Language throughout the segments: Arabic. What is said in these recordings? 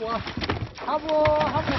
حبوة حبوة حبوة.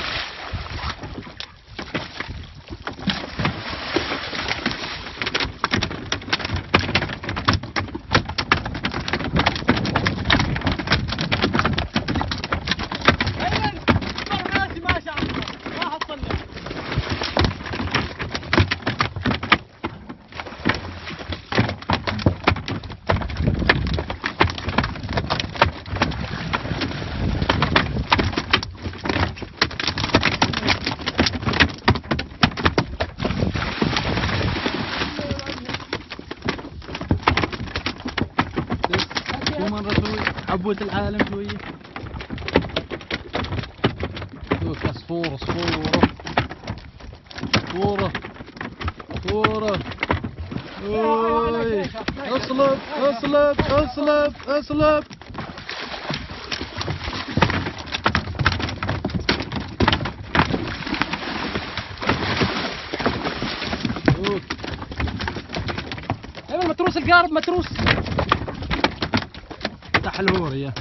شو مرة شوي حبوة العالم شوية. شوف عصفورة عصفورة عصفورة عصفورة. اوي اصلب اصلب اصلب اصلب. شوف ايوه متروس القارب متروس. حلوري.